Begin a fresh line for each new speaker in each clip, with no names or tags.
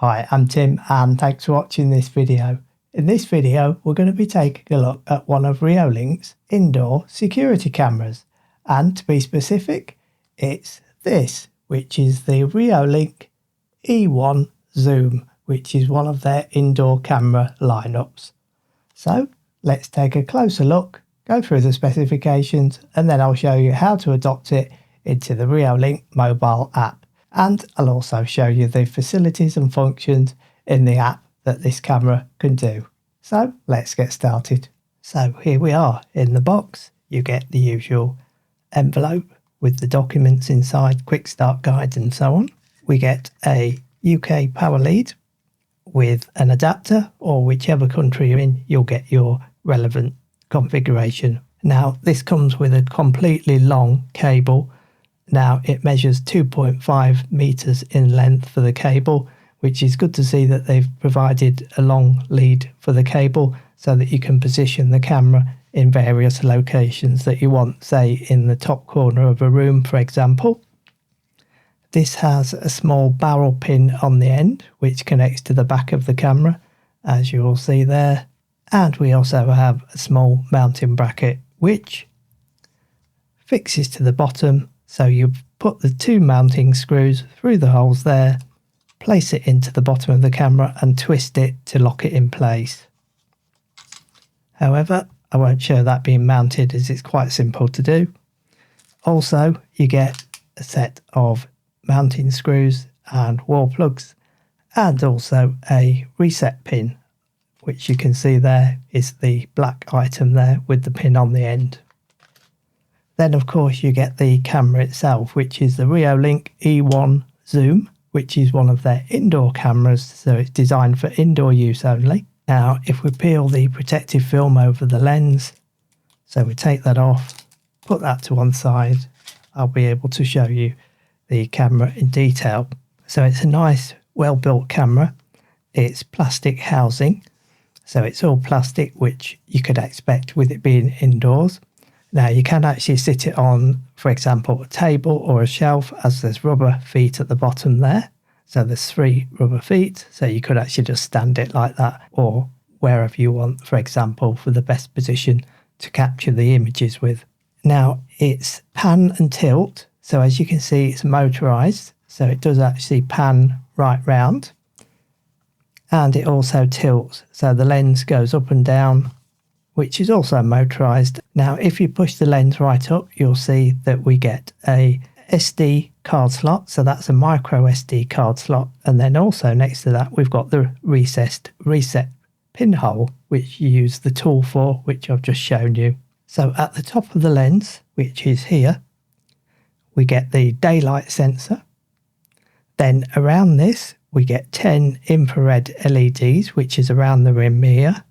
Hi, I'm Tim and thanks for watching this video. In this video, we're going to be taking a look at one of Reolink's indoor security cameras. And to be specific, it's this, which is the Reolink E1 Zoom, which is one of their indoor camera lineups. So let's take a closer look, go through the specifications, and then I'll show you how to adopt it into the Reolink mobile app. And I'll also show you the facilities and functions in the app that this camera can do. So let's get started. So here we are in the box. You get the usual envelope with the documents inside, quick start guide and so on. We get a UK power lead with an adapter, or whichever country you're in, you'll get your relevant configuration. Now this comes with a completely long cable. Now it measures 2.5 meters in length for the cable, which is good to see that they've provided a long lead for the cable so that you can position the camera in various locations that you want, say in the top corner of a room, for example. This has a small barrel pin on the end, which connects to the back of the camera, as you will see there. And we also have a small mounting bracket, which fixes to the bottom. So you put the two mounting screws through the holes there, place it into the bottom of the camera and twist it to lock it in place. However, I won't show that being mounted as it's quite simple to do. Also, you get a set of mounting screws and wall plugs, and also a reset pin, which you can see there is the black item there with the pin on the end. Then of course you get the camera itself, which is the Reolink E1 Zoom, which is one of their indoor cameras, so it's designed for indoor use only. Now if we peel the protective film over the lens, so we take that off, put that to one side, I'll be able to show you the camera in detail. So it's a nice well-built camera. It's plastic housing, so it's all plastic, which you could expect with it being indoors. Now you can actually sit it on, for example, a table or a shelf, as there's rubber feet at the bottom there. So there's 3 rubber feet, so you could actually just stand it like that, or wherever you want, for example, for the best position to capture the images with. Now it's pan and tilt, so as you can see it's motorized, so it does actually pan right round. And it also tilts, so the lens goes up and down, which is also motorized. Now if you push the lens right up, you'll see that we get a SD card slot, so that's a micro SD card slot, and then also next to that we've got the reset pinhole, which you use the tool for, which I've just shown you. So at the top of the lens, which is here, we get the daylight sensor. Then around this we get 10 infrared LEDs, which is around the rim here.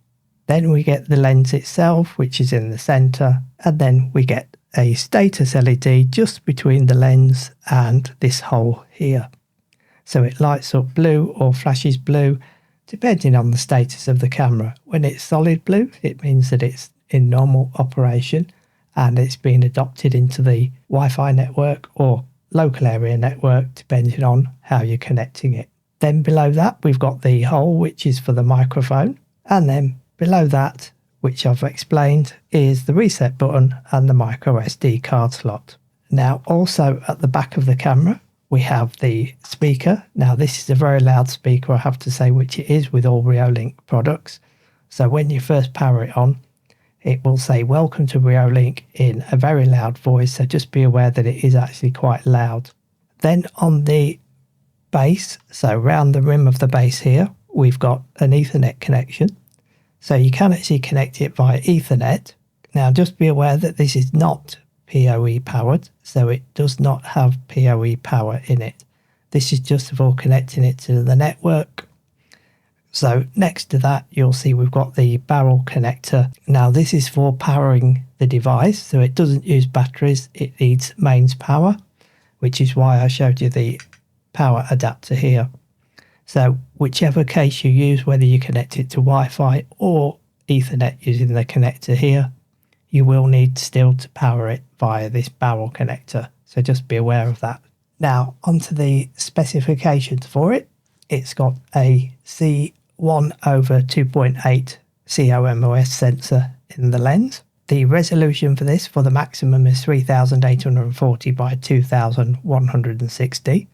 Then we get the lens itself, which is in the center, and then we get a status LED just between the lens and this hole here. So it lights up blue or flashes blue, depending on the status of the camera. When it's solid blue, it means that it's in normal operation and it's been adopted into the Wi-Fi network or local area network, depending on how you're connecting it. Then below that, we've got the hole, which is for the microphone, and then below that, which I've explained, is the reset button and the micro SD card slot. Now also at the back of the camera we have the speaker. Now this is a very loud speaker, I have to say, which it is with all Reolink products. So when you first power it on, it will say welcome to Reolink in a very loud voice, so just be aware that it is actually quite loud. Then on the base, so around the rim of the base here, we've got an Ethernet connection. So you can actually connect it via Ethernet. Now just be aware that this is not PoE powered, so it does not have PoE power in it. This is just for connecting it to the network. So next to that you'll see we've got the barrel connector. Now this is for powering the device, so it doesn't use batteries, it needs mains power, which is why I showed you the power adapter here. So whichever case you use, whether you connect it to Wi-Fi or Ethernet using the connector here, you will need still to power it via this barrel connector. So just be aware of that. Now onto the specifications for it. it's got a C1/2.8 COMOS sensor in the lens. The resolution for this for the maximum is 3840 by 2160,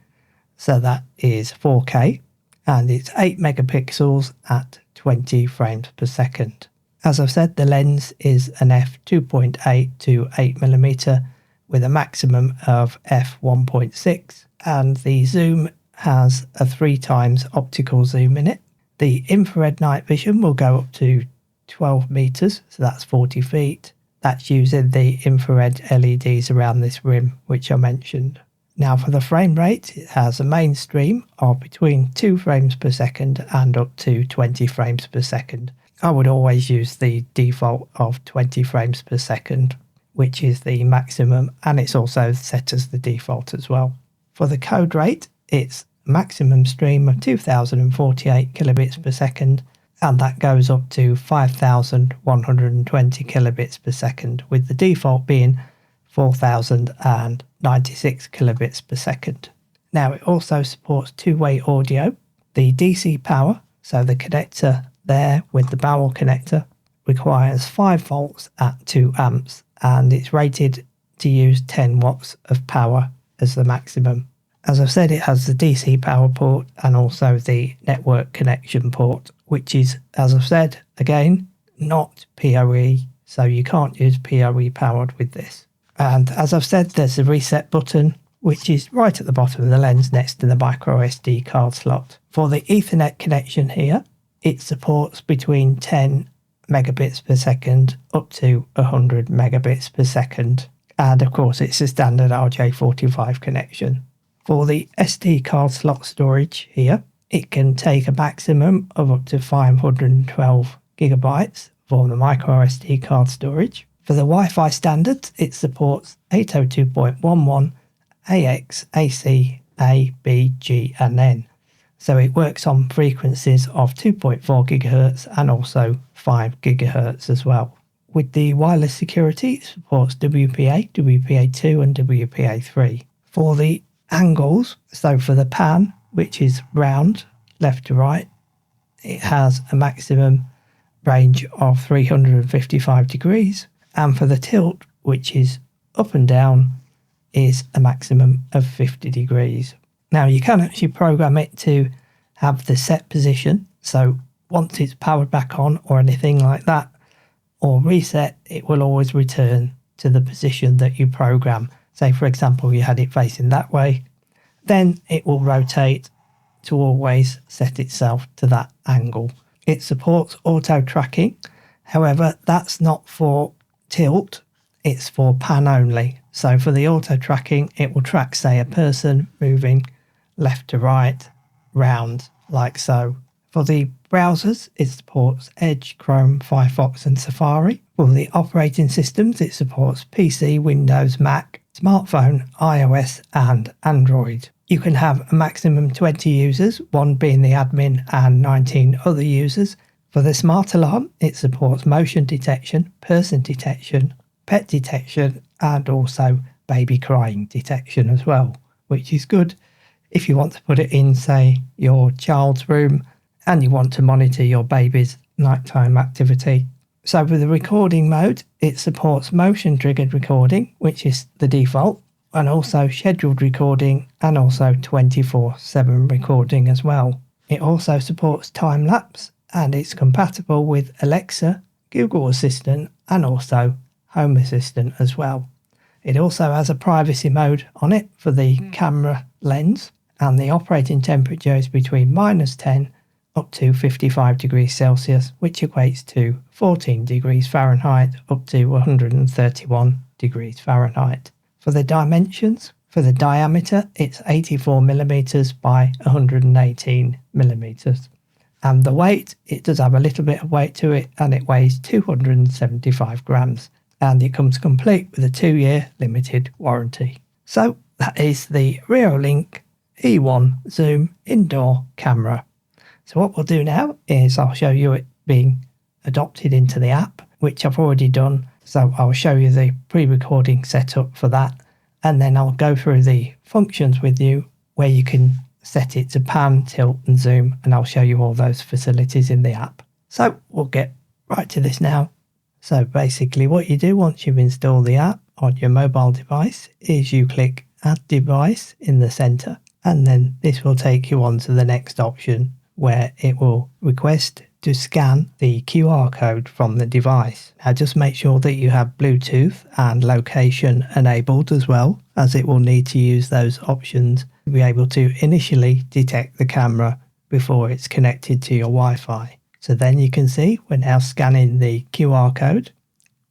so that is 4K, and it's 8 megapixels at 20 frames per second. As I've said, the lens is an f2.8 to 8mm with a maximum of f1.6, and the zoom has a 3x optical zoom in it. The infrared night vision will go up to 12 meters, so that's 40 feet. That's using the infrared LEDs around this rim, which I mentioned. Now for the frame rate, it has a mainstream of between 2 frames per second and up to 20 frames per second. I would always use the default of 20 frames per second, which is the maximum, and it's also set as the default as well. For the code rate, it's maximum stream of 2048 kilobits per second, and that goes up to 5120 kilobits per second, with the default being 4096 kilobits per second. Now it also supports two-way audio. The DC power, so the connector there with the barrel connector, requires 5 volts at 2 amps, and it's rated to use 10 watts of power as the maximum. As I've said, it has the DC power port and also the network connection port, which is, as I've said, again, not PoE, so you can't use PoE powered with this. And as I've said, there's a reset button, which is right at the bottom of the lens next to the micro SD card slot. For the Ethernet connection here, it supports between 10 megabits per second up to 100 megabits per second. And of course, it's a standard RJ45 connection. For the SD card slot storage here, it can take a maximum of up to 512 gigabytes for the micro SD card storage. For the Wi-Fi standards, it supports 802.11, AX, AC, A, B, G and N. So it works on frequencies of 2.4 gigahertz and also 5 gigahertz as well. With the wireless security, it supports WPA, WPA2 and WPA3. For the angles, so for the pan, which is round, left to right, it has a maximum range of 355 degrees. And for the tilt, which is up and down, is a maximum of 50 degrees. Now you can actually program it to have the set position, so once it's powered back on or anything like that, or reset, it will always return to the position that you program. Say for example you had it facing that way, then it will rotate to always set itself to that angle. It supports auto tracking, however that's not for tilt, it's for pan only. So for the auto tracking, it will track, say, a person moving left to right, round, like so. For the browsers, it supports Edge, Chrome, Firefox and Safari. For the operating systems, it supports PC, Windows, Mac, smartphone, iOS and Android. You can have a maximum 20 users, one being the admin and 19 other users. For the smart alarm, it supports motion detection, person detection, pet detection and also baby crying detection as well, which is good if you want to put it in, say, your child's room and you want to monitor your baby's nighttime activity. So with the recording mode, it supports motion triggered recording, which is the default, and also scheduled recording and also 24/7 recording as well. It also supports time lapse and it's compatible with Alexa, Google Assistant and also Home Assistant as well. It also has a privacy mode on it for the camera lens, and the operating temperature is between -10 up to 55 degrees Celsius, which equates to 14 degrees Fahrenheit up to 131 degrees Fahrenheit. For the dimensions, for the diameter, it's 84 millimeters by 118 millimeters. And the weight, it does have a little bit of weight to it, and it weighs 275 grams. And it comes complete with a 2-year limited warranty. So that is the Reolink E1 Zoom indoor camera. So what we'll do now is I'll show you it being adopted into the app, which I've already done. So I'll show you the pre-recording setup for that. And then I'll go through the functions with you where you can set it to pan, tilt and zoom, and I'll show you all those facilities in the app. So we'll get right to this now. So basically what you do once you've installed the app on your mobile device is you click Add Device in the center, and then this will take you on to the next option where it will request to scan the QR code from the device. Now just make sure that you have Bluetooth and location enabled as well, as it will need to use those options to be able to initially detect the camera before it's connected to your Wi-Fi. So then you can see we're now scanning the QR code,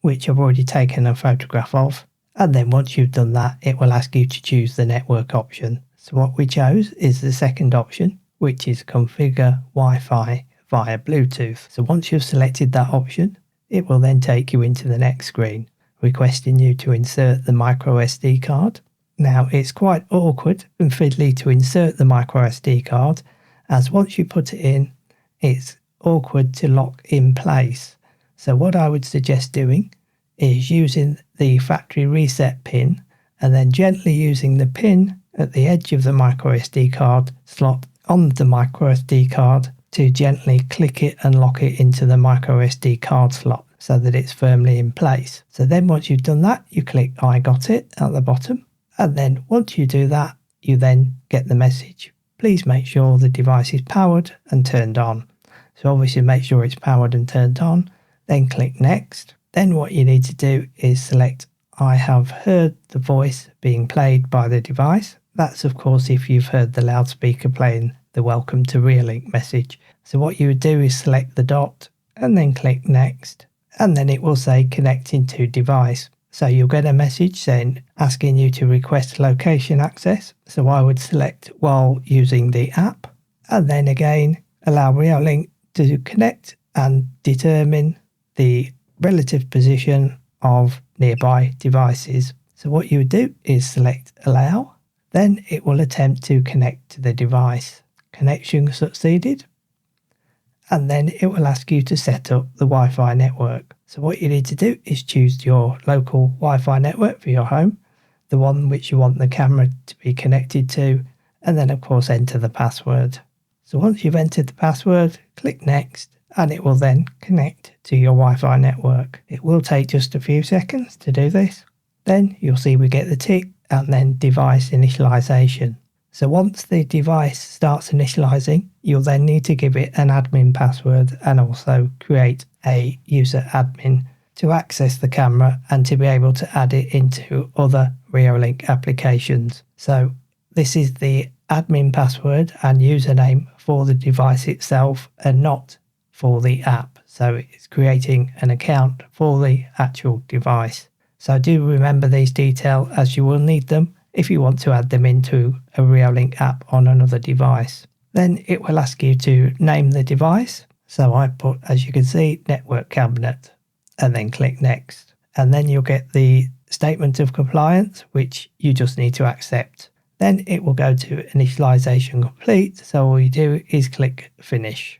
which I've already taken a photograph of. And then once you've done that, it will ask you to choose the network option. So what we chose is the second option, which is configure Wi-Fi via Bluetooth. So once you've selected that option, it will then take you into the next screen, requesting you to insert the micro SD card. Now it's quite awkward and fiddly to insert the micro SD card, as once you put it in, it's awkward to lock in place. So what I would suggest doing is using the factory reset pin and then gently using the pin at the edge of the micro SD card slot on the micro SD card to gently click it and lock it into the micro SD card slot so that it's firmly in place. So then once you've done that, you click I got it at the bottom, and then once you do that, you then get the message, please make sure the device is powered and turned on. So obviously make sure it's powered and turned on, then click next. Then what you need to do is select I have heard the voice being played by the device. That's of course if you've heard the loudspeaker playing the welcome to Reolink message. So what you would do is select the dot and then click next, and then it will say connecting to device. So you'll get a message saying asking you to request location access. So I would select while using the app, and then again allow Reolink to connect and determine the relative position of nearby devices. So what you would do is select allow, then it will attempt to connect to the device. Connection succeeded, and then it will ask you to set up the Wi-Fi network. So what you need to do is choose your local Wi-Fi network for your home, the one which you want the camera to be connected to, and then of course enter the password. So once you've entered the password, click next, and it will then connect to your Wi-Fi network. It will take just a few seconds to do this. Then you'll see we get the tick and then device initialization. So once the device starts initializing, you'll then need to give it an admin password and also create a user admin to access the camera and to be able to add it into other Reolink applications. So this is the admin password and username for the device itself and not for the app. So it's creating an account for the actual device. So do remember these details, as you will need them if you want to add them into a Reolink app on another device. Then it will ask you to name the device. So I put, as you can see, network cabinet, and then click next. And then you'll get the statement of compliance, which you just need to accept. Then it will go to initialization complete. So all you do is click finish.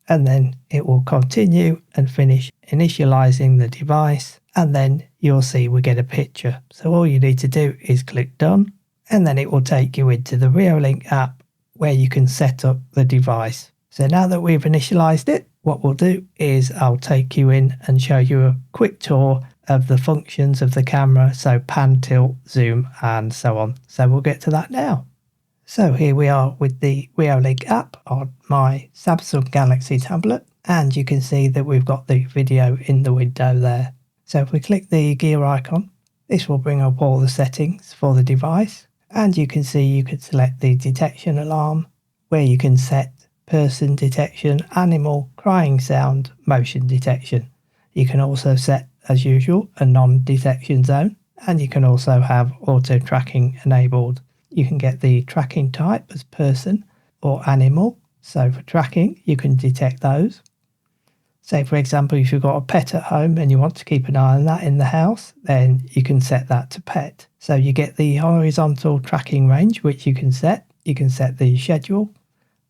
And then it will continue and finish initializing the device. And then you'll see we get a picture. So all you need to do is click done, and then it will take you into the Reolink app where you can set up the device. So now that we've initialized it, what we'll do is I'll take you in and show you a quick tour of the functions of the camera. So pan, tilt, zoom, and so on. So we'll get to that now. So here we are with the Reolink app on my Samsung Galaxy tablet, and you can see that we've got the video in the window there. So if we click the gear icon, this will bring up all the settings for the device, and you can see you can select the detection alarm, where you can set person detection, animal, crying sound, motion detection. You can also set, as usual, a non-detection zone, and you can also have auto tracking enabled. You can get the tracking type as person or animal. So for tracking, you can detect those. Say, for example, if you've got a pet at home and you want to keep an eye on that in the house, then you can set that to pet. So you get the horizontal tracking range, which you can set. You can set the schedule,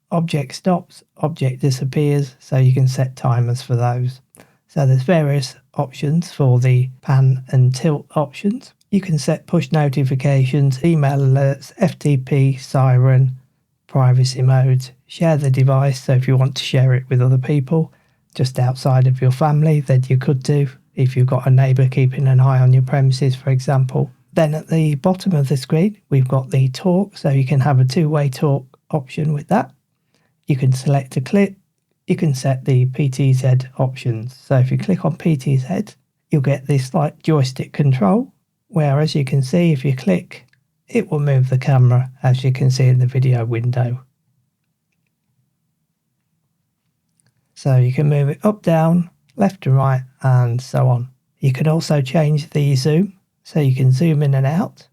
object stops, object disappears, so you can set timers for those. So there's various options for the pan and tilt options. You can set push notifications, email alerts, FTP, siren, privacy modes, share the device. So if you want to share it with other people just outside of your family, then you could do, if you've got a neighbour keeping an eye on your premises, for example. Then at the bottom of the screen, we've got the talk. So you can have a two-way talk option with that. You can select a clip. You can set the PTZ options. So if you click on PTZ, you'll get this like joystick control, where as you can see, if you click, it will move the camera, as you can see in the video window. So you can move it up, down, left and right, and so on. You can also change the zoom, so you can zoom in and out.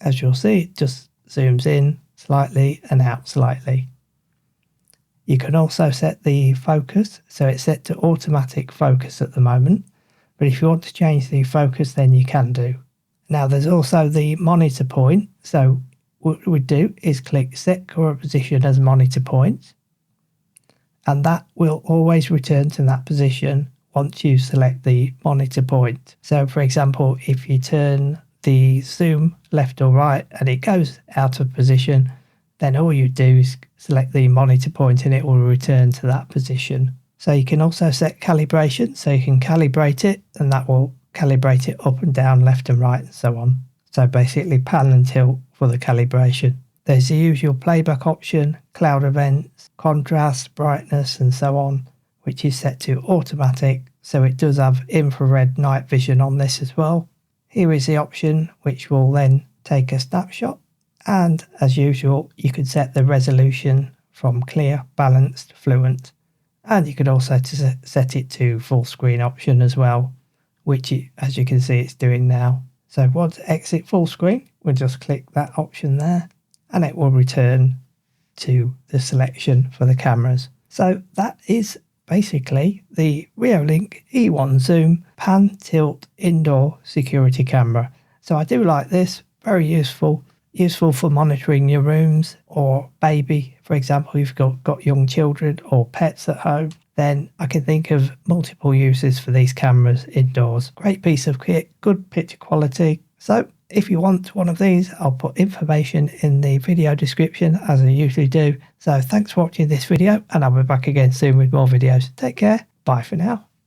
As you'll see, it just zooms in slightly and out slightly. You can also set the focus, so it's set to automatic focus at the moment, but if you want to change the focus, then you can do. Now there's also the monitor point, so what we do is click set current position as monitor point, and that will always return to that position once you select the monitor point. So for example, if you turn the zoom left or right and it goes out of position, then all you do is select the monitor point and it will return to that position. So you can also set calibration, so you can calibrate it and that will calibrate it up and down, left and right and so on. So basically pan and tilt for the calibration. There's the usual playback option, cloud events, contrast, brightness and so on, which is set to automatic. So it does have infrared night vision on this as well. Here is the option which will then take a snapshot. And as usual, you can set the resolution from clear, balanced, fluent. And you can also set it to full screen option as well, which as you can see, it's doing now. So once to exit full screen, we'll just click that option there and it will return to the selection for the cameras. So that is basically the Reolink E1 Zoom pan tilt indoor security camera. So I do like this, very useful for monitoring your rooms or baby, for example, if you've got young children or pets at home, then I can think of multiple uses for these cameras indoors. Great piece of kit, good picture quality. So if you want one of these, I'll put information in the video description as I usually do. So thanks for watching this video and I'll be back again soon with more videos. Take care. Bye for now.